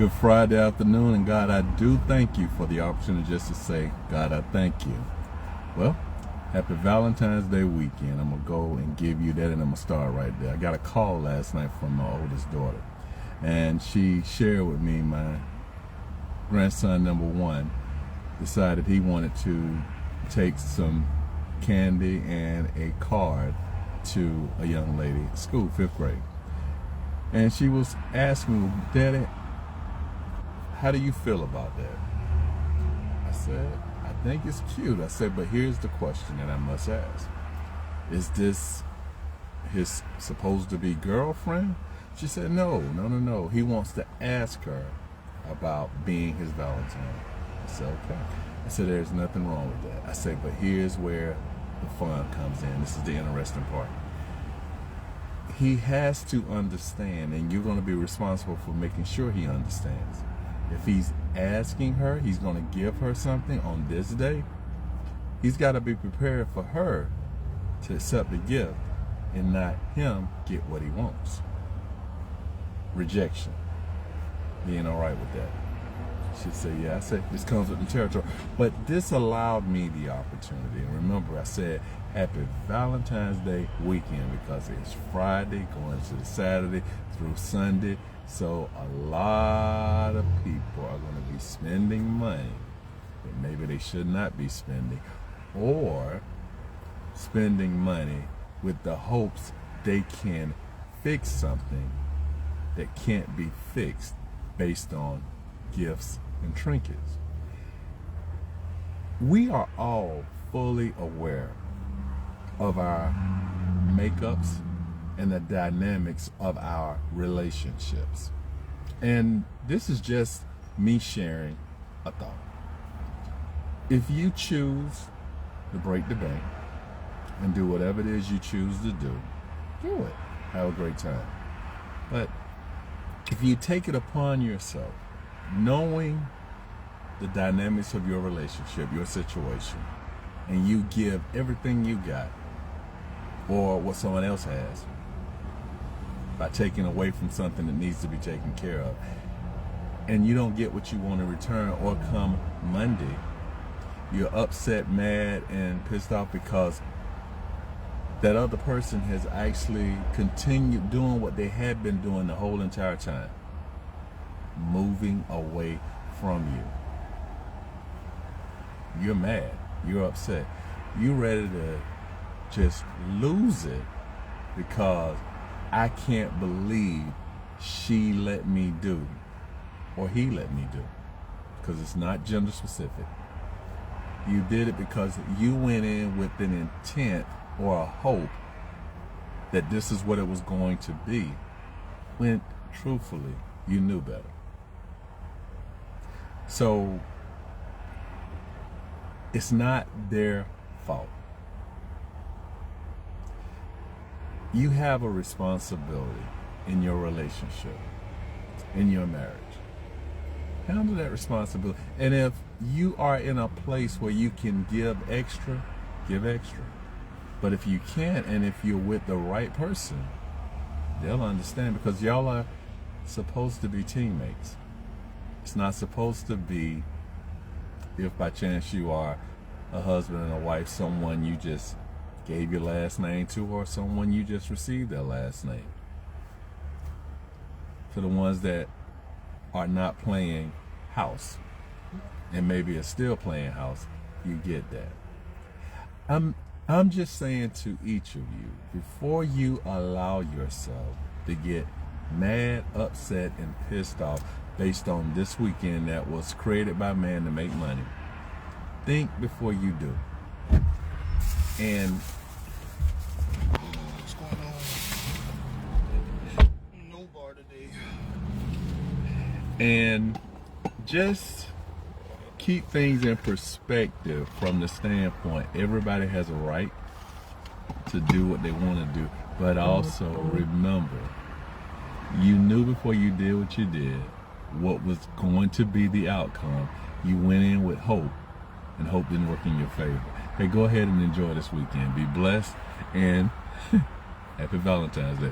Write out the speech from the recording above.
Good Friday afternoon, and God, I do thank you for the opportunity just to say, God, I thank you. Well, happy Valentine's Day weekend. I'm going to go and give you that, and I'm going to start right there. I got a call last night from my oldest daughter, and she shared with me my grandson, number one, decided he wanted to take some candy and a card to a young lady at school, 5th grade. And she was asking me, Daddy, how do you feel about that? I said, I think it's cute. I said, but here's the question that I must ask. Is this his supposed to be girlfriend? She said, no. He wants to ask her about being his Valentine. I said, okay. I said, there's nothing wrong with that. I said, but here's where the fun comes in. This is the interesting part. He has to understand, and you're going to be responsible for making sure he understands. If he's asking her, he's going to give her something on this day, he's got to be prepared for her to accept the gift and not him get what he wants. Rejection. Being all right with that. She said, yeah. I said, this comes with the territory. But this allowed me the opportunity. And remember, I said, happy Valentine's Day weekend, because it's Friday going to the Saturday through Sunday. So a lot of people are going to be spending money that maybe they should not be spending, or spending money with the hopes they can fix something that can't be fixed based on gifts and trinkets. We are all fully aware of our makeups and the dynamics of our relationships. And this is just me sharing a thought. If you choose to break the bank and do whatever it is you choose to do it. Have a great time. But if you take it upon yourself, knowing the dynamics of your relationship, your situation, and you give everything you got or what someone else has by taking away from something that needs to be taken care of, and you don't get what you want in return, or come Monday, you're upset, mad, and pissed off because that other person has actually continued doing what they had been doing the whole entire time, moving away from you. You're mad, you're upset, you're ready to just lose it because I can't believe she let me do, or he let me do, because it's not gender specific. You did it because you went in with an intent or a hope that this is what it was going to be, when truthfully you knew better. So it's not their fault. You have a responsibility in your relationship, in your marriage. Handle that responsibility. And if you are in a place where you can give extra, give extra. But if you can't, and if you're with the right person, they'll understand, because y'all are supposed to be teammates. It's not supposed to be, if by chance you are a husband and a wife, someone you just gave your last name to, or someone you just received their last name. For the ones that are not playing house and maybe are still playing house, you get that. I'm just saying to each of you, before you allow yourself to get mad, upset, and pissed off based on this weekend that was created by man to make money, think before you do. And what's going on? No bar today. And just keep things in perspective from the standpoint, everybody has a right to do what they want to do, but also remember, you knew before you did what you did what was going to be the outcome. You went in with hope, and hope didn't work in your favor. Hey, go ahead and enjoy this weekend. Be blessed, and happy Valentine's Day.